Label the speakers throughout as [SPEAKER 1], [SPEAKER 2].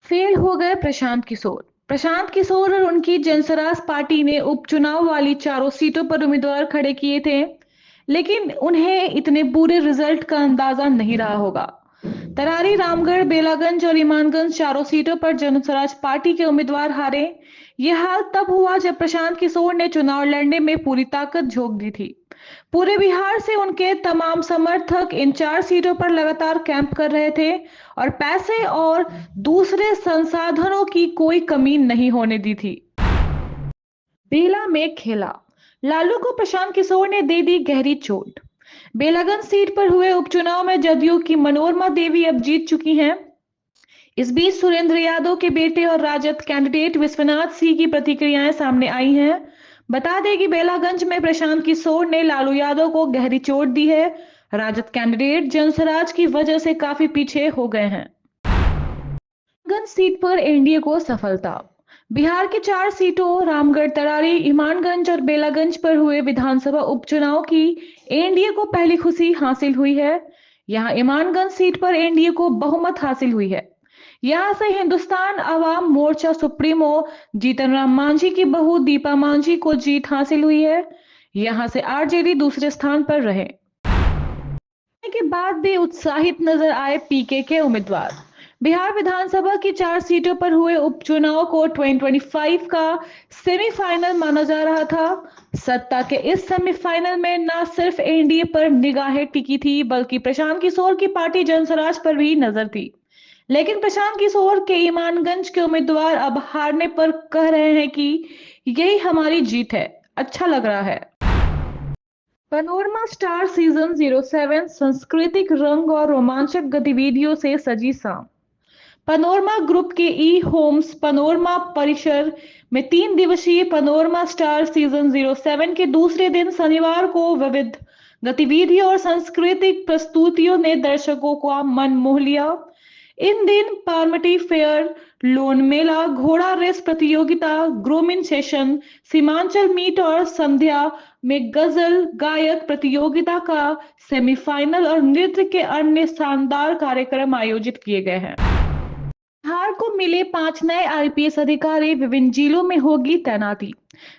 [SPEAKER 1] Fail हो गए प्रशांत किशोर। प्रशांत किशोर और उनकी जनसराज पार्टी ने उपचुनाव वाली चारों सीटों पर उम्मीदवार खड़े किए थे, लेकिन उन्हें इतने बुरे रिजल्ट का अंदाजा नहीं रहा होगा। तरारी, रामगढ़, बेलागंज और ईमानगंज चारों सीटों पर जनसराज पार्टी के उम्मीदवार हारे। यह हाल तब हुआ जब प्रशांत किशोर ने चुनाव लड़ने में पूरी ताकत झोंक दी थी। पूरे बिहार से उनके तमाम समर्थक इन चार सीटों पर लगातार कैंप कर रहे थे और पैसे और दूसरे संसाधनों की कोई कमी नहीं होने दी थी। बेला में खेला, लालू को प्रशांत किशोर ने दे दी गहरी चोट। बेलागंज सीट पर हुए उपचुनाव में जदयू की मनोरमा देवी अब जीत चुकी हैं। इस बीच सुरेंद्र यादव के बेटे और राजद कैंडिडेट विश्वनाथ सिंह की प्रतिक्रियाएं सामने आई हैं। बता दें कि बेलागंज में प्रशांत किशोर ने लालू यादव को गहरी चोट दी है। राजद कैंडिडेट जनसराज की वजह से काफी पीछे हो गए हैं। गंज सीट पर एनडीए को सफलता। बिहार की चार सीटों रामगढ़, तरारी, ईमानगंज और बेलागंज पर हुए विधानसभा उपचुनाव की एनडीए को पहली खुशी हासिल हुई है। यहां ईमानगंज सीट पर एनडीए को बहुमत हासिल हुई है। यहां से हिंदुस्तान अवाम मोर्चा सुप्रीमो जीतन राम मांझी की बहू दीपा मांझी को जीत हासिल हुई है। यहां से आरजेडी दूसरे स्थान पर रहे। के बाद भी उत्साहित नजर आए पीके के उम्मीदवार। बिहार विधानसभा की चार सीटों पर हुए उपचुनाव को 2025 का सेमीफाइनल माना जा रहा था। सत्ता के इस सेमीफाइनल में न सिर्फ एनडीए पर निगाहें टिकी थी, बल्कि प्रशांत किशोर की पार्टी जनसराज पर भी नजर थी। लेकिन प्रशांत किशोर के ईमानगंज के उम्मीदवार अब हारने पर कह रहे हैं कि यही हमारी जीत है, अच्छा लग रहा है। पैनोरमा स्टार सीजन 07 सांस्कृतिक रंग और रोमांचक गतिविधियों से सजी शाम। पैनोरमा ग्रुप के ई होम्स पैनोरमा परिसर में 3 दिवसीय पैनोरमा स्टार सीजन 07 के दूसरे दिन शनिवार को विविध गतिविधियों और सांस्कृतिक प्रस्तुतियों ने दर्शकों का मन मोह लिया। इन दिन पार्वती फेयर, लोन मेला, घोड़ा रेस प्रतियोगिता, ग्रूमिंग सेशन, सीमांचल मीट और संध्या में गजल गायक प्रतियोगिता का सेमीफाइनल और नृत्य के अन्य शानदार कार्यक्रम आयोजित किए गए हैं। बिहार को मिले 5 नए आईपीएस अधिकारी, विभिन्न जिलों में होगी तैनाती।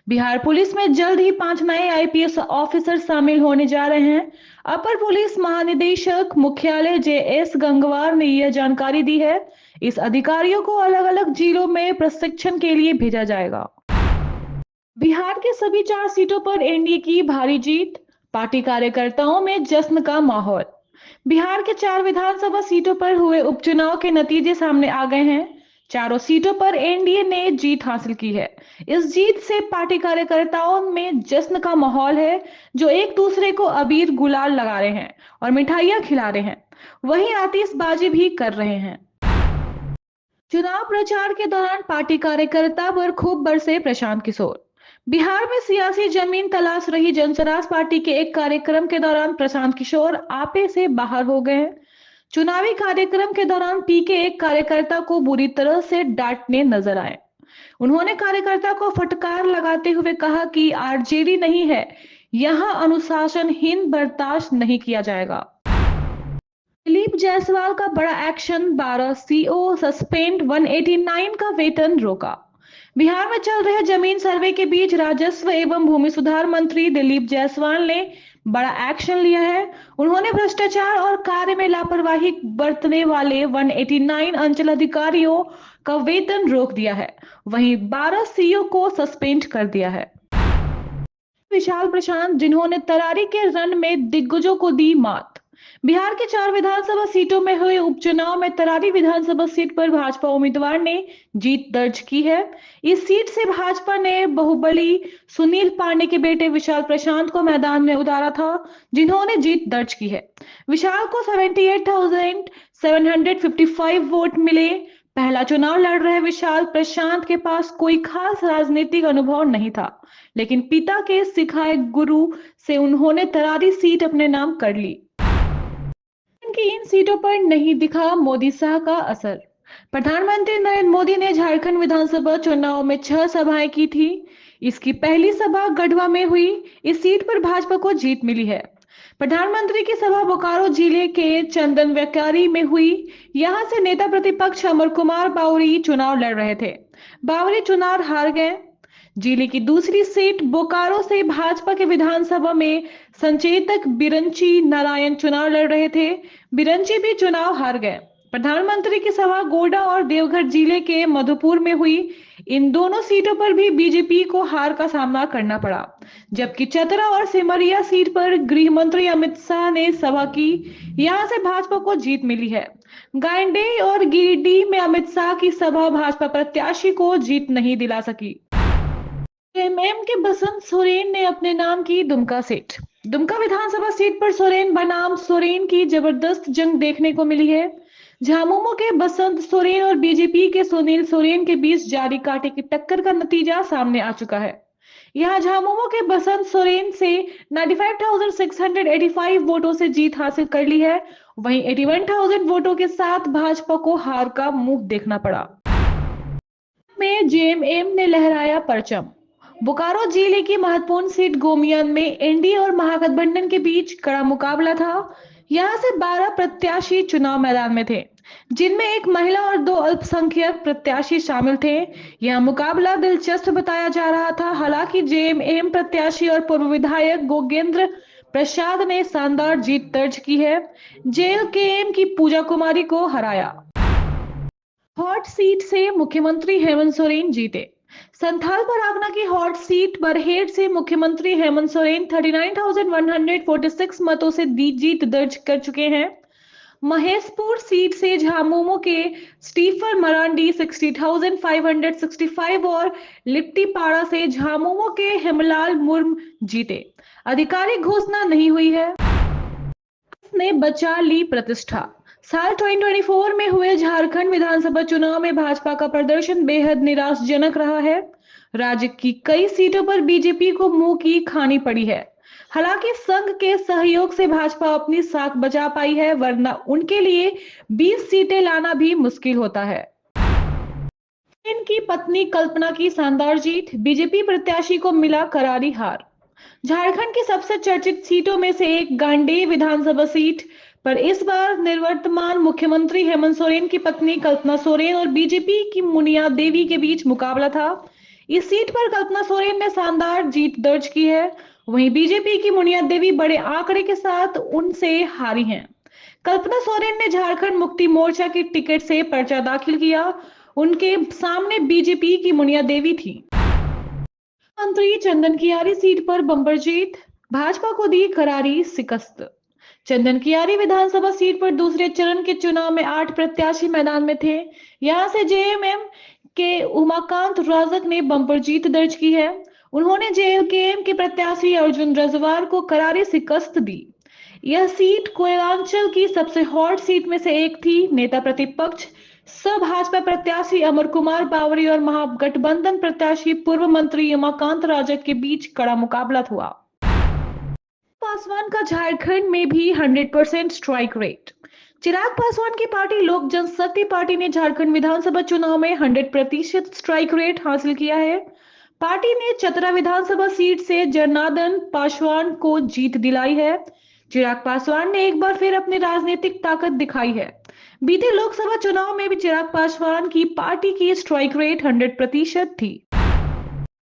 [SPEAKER 1] बिहार पुलिस में जल्द ही 5 नए आईपीएस ऑफिसर शामिल होने जा रहे हैं। अपर पुलिस महानिदेशक मुख्यालय जेएस गंगवार ने यह जानकारी दी है। इस अधिकारियों को अलग अलग जिलों में प्रशिक्षण के लिए भेजा जाएगा। बिहार के सभी चार सीटों पर एनडीए की भारी जीत, पार्टी कार्यकर्ताओं में जश्न का माहौल। बिहार के चार विधानसभा सीटों पर हुए उपचुनाव के नतीजे सामने आ गए हैं। चारों सीटों पर एनडीए ने जीत हासिल की है। इस जीत से पार्टी कार्यकर्ताओं में जश्न का माहौल है, जो एक दूसरे को अबीर गुलाल लगा रहे हैं और मिठाइयां खिला रहे हैं, वहीं आतिशबाजी भी कर रहे हैं। चुनाव प्रचार के दौरान पार्टी कार्यकर्ता पर खूब बरसे प्रशांत किशोर। बिहार में सियासी जमीन तलाश रही जनसराज पार्टी के एक कार्यक्रम के दौरान प्रशांत किशोर आपे से बाहर हो गए हैं। चुनावी कार्यक्रम के दौरान पीके एक कार्यकर्ता को बुरी तरह से डांटने नजर आए। उन्होंने कार्यकर्ता को फटकार लगाते हुए कहा कि आरजेडी नहीं है, यहां अनुशासनहीन बर्दाश्त नहीं किया जाएगा। दिलीप जायसवाल का बड़ा एक्शन, 12 सीओ सस्पेंड, 189 का वेतन रोका। बिहार में चल रहे जमीन सर्वे के बीच राजस्व एवं भूमि सुधार मंत्री दिलीप जायसवाल ने बड़ा एक्शन लिया है। उन्होंने भ्रष्टाचार और कार्य में लापरवाही बरतने वाले 189 अंचल अधिकारियों का वेतन रोक दिया है। वहीं 12 सीओ को सस्पेंड कर दिया है। विशाल प्रशांत, जिन्होंने तरारी के रण में दिग्गजों को दी मात। बिहार के चार विधानसभा सीटों में हुए उपचुनाव में तरारी विधानसभा सीट पर भाजपा उम्मीदवार ने जीत दर्ज की है। इस सीट से भाजपा ने बाहुबली सुनील पांडे के बेटे विशाल प्रशांत को मैदान में उतारा था, जिन्होंने जीत दर्ज की है। विशाल को 78,755 वोट मिले। पहला चुनाव लड़ रहे विशाल प्रशांत के पास कोई खास राजनीतिक अनुभव नहीं था, लेकिन पिता के सिखाए गुरु से उन्होंने तरारी सीट अपने नाम कर ली। इनकी इन सीटों पर नहीं दिखा मोदी शाह का असर। प्रधानमंत्री नरेंद्र मोदी ने झारखंड विधानसभा चुनाव में 6 सभाएं की थी। इसकी पहली सभा गढ़वा में हुई। इस सीट पर भाजपा को जीत मिली है। प्रधानमंत्री की सभा बोकारो जिले के चंदन व्याकारी में हुई। यहां से नेता प्रतिपक्ष अमर कुमार बावरी चुनाव लड़ रहे थे। बावरी चुनाव हार गए। जिले की दूसरी सीट बोकारो से भाजपा के विधानसभा में संचेतक बिरंची नारायण चुनाव लड़ रहे थे। बिरंची भी चुनाव हार गए। प्रधानमंत्री की सभा गोड्डा और देवघर जिले के मधुपुर में हुई। इन दोनों सीटों पर भी बीजेपी को हार का सामना करना पड़ा, जबकि चतरा और सिमरिया सीट पर गृह मंत्री अमित शाह ने सभा की। यहां से भाजपा को जीत मिली है। गांडेय और गिरिडीह में अमित शाह की सभा भाजपा प्रत्याशी को जीत नहीं दिला सकी। एमएम के बसंत सोरेन ने अपने नाम की दुमका सीट। दुमका विधानसभा सीट पर सोरेन बनाम सोरेन की जबरदस्त जंग देखने को मिली है। झामुमो के बसंत सोरेन और बीजेपी के सुनील सोरेन के बीच जारी कांटे की टक्कर का नतीजा सामने आ चुका है। यहाँ झामुमो के बसंत सोरेन से 95,685 वोटों से जीत हासिल कर ली है। वहीं 81,000 वोटों के साथ भाजपा को हार का मुंह देखना पड़ा। में जेएमएम ने लहराया परचम। बोकारो जिले की महत्वपूर्ण सीट गोमियन में एनडीए और महागठबंधन के बीच कड़ा मुकाबला था। यहां से 12 प्रत्याशी चुनाव मैदान में थे, जिनमें एक महिला और 2 अल्पसंख्यक प्रत्याशी शामिल थे। यह मुकाबला दिलचस्प बताया जा रहा था। हालांकि जेएमएम प्रत्याशी और पूर्व विधायक गोगेंद्र प्रसाद ने शानदार जीत दर्ज की है। जेएलकेएम की पूजा कुमारी को हराया। हॉट सीट से मुख्यमंत्री हेमंत सोरेन जीते। संथाल परागना की हॉट सीट बरहेट से मुख्यमंत्री हेमंत सोरेन 39,146 मतों से जीत दर्ज कर चुके हैं। महेशपुर सीट से झामुमो के स्टीफन मरांडी 60,565 और लिट्टीपाड़ा से झामुमो के हेमलाल मुर्म जीते। आधिकारिक घोषणा नहीं हुई है। ने बचा ली प्रतिष्ठा। साल 2024 में हुए झारखंड विधानसभा चुनाव में भाजपा का प्रदर्शन बेहद निराशाजनक रहा है। राज्य की कई सीटों पर बीजेपी को मुंह की खानी पड़ी है। हालांकि संघ के सहयोग से भाजपा अपनी साख बचा पाई है, वरना उनके लिए 20 सीटें लाना भी मुश्किल होता है। इनकी पत्नी कल्पना की शानदार जीत। बीजेपी प्रत्याशी को मिला करारी हार। झारखंड की सबसे चर्चित सीटों में से एक गांडेय विधानसभा सीट पर इस बार निवर्तमान मुख्यमंत्री हेमंत सोरेन की पत्नी कल्पना सोरेन और बीजेपी की मुनिया देवी के बीच मुकाबला था। इस सीट पर कल्पना सोरेन ने शानदार जीत दर्ज की है। वहीं बीजेपी की मुनिया देवी बड़े आंकड़े के साथ उनसे हारी हैं। कल्पना सोरेन ने झारखंड मुक्ति मोर्चा की टिकट से पर्चा दाखिल किया। उनके सामने बीजेपी की मुनिया देवी थी। मंत्री चंदन कियारी सीट पर बंपर जीत। भाजपा को दी करारी शिकस्त। चंदन कियारी विधानसभा सीट पर दूसरे चरण के चुनाव में 8 प्रत्याशी मैदान में थे। यहां से जेएमएम के उमाकांत राजक ने बंपर जीत दर्ज की है। उन्होंने जेएलकेएम के प्रत्याशी अर्जुन रजवार को करारी शिकस्त दी। यह सीट कोयलांचल की सबसे हॉट सीट में से एक थी। नेता प्रतिपक्ष सब भाजपा प्रत्याशी अमर कुमार बावरी और महागठबंधन प्रत्याशी पूर्व मंत्री उमाकांत राजक के बीच कड़ा मुकाबला हुआ। पासवान का झारखंड में भी 100% स्ट्राइक रेट। चिराग पासवान की पार्टी लोक जनशक्ति पार्टी ने झारखंड विधानसभा चुनाव में 100% स्ट्राइक रेट हासिल किया है। पार्टी ने चतरा विधानसभा सीट से जनार्दन पासवान को जीत दिलाई है। चिराग पासवान ने एक बार फिर अपनी राजनीतिक ताकत दिखाई है। बीते लोकसभा चुनाव में भी चिराग पासवान की पार्टी की स्ट्राइक रेट 100% थी।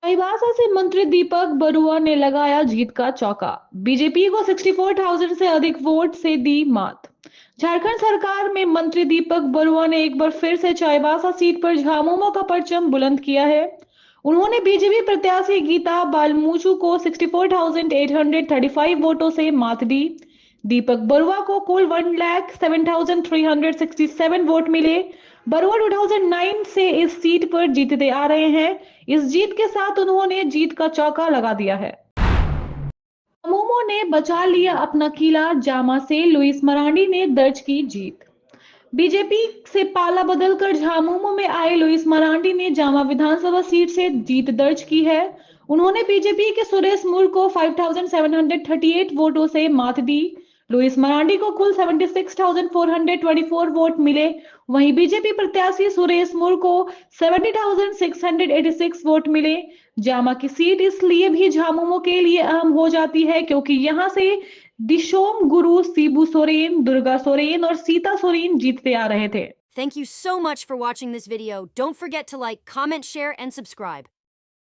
[SPEAKER 1] चाईबासा से मंत्री दीपक बरुआ ने लगाया जीत का चौका। बीजेपी को 64,000 से अधिक वोट से दी मात। झारखंड सरकार में मंत्री दीपक बरुआ ने एक बार फिर से चाईबासा सीट पर झामुमो का परचम बुलंद किया है। उन्होंने बीजेपी प्रत्याशी गीता बालमूचू को 64,835 वोटों से मात दी। दीपक बरुआ को कुल 1,07,367 वोट मिले। बरुआ 2009 से इस सीट पर जीतते आ रहे हैं। इस जीत के साथ उन्होंने जीत का चौका लगा दिया है। झामुमो ने बचा लिया अपना किला। जामा से लुइस मरांडी ने दर्ज की जीत। बीजेपी से पाला बदलकर झामुमो में आए लुइस मरांडी ने जामा विधानसभा सीट से जीत दर्ज की है। उन्होंने बीजेपी के सुरेश मुर को 5,738 वोटों से मात दी। लुइस मरांडी को कुल 76,424 वोट मिले। वहीं बीजेपी प्रत्याशी सुरेश मुर को 70,686 वोट मिले। जामा की सीट इसलिए भी झामुमो के लिए अहम हो जाती है क्योंकि यहाँ से दिशोम गुरु सीबू सोरेन, दुर्गा सोरेन और सीता सोरेन जीतते आ रहे थे।
[SPEAKER 2] Thank you so much for watching this video. Don't forget to like, comment, share, and subscribe.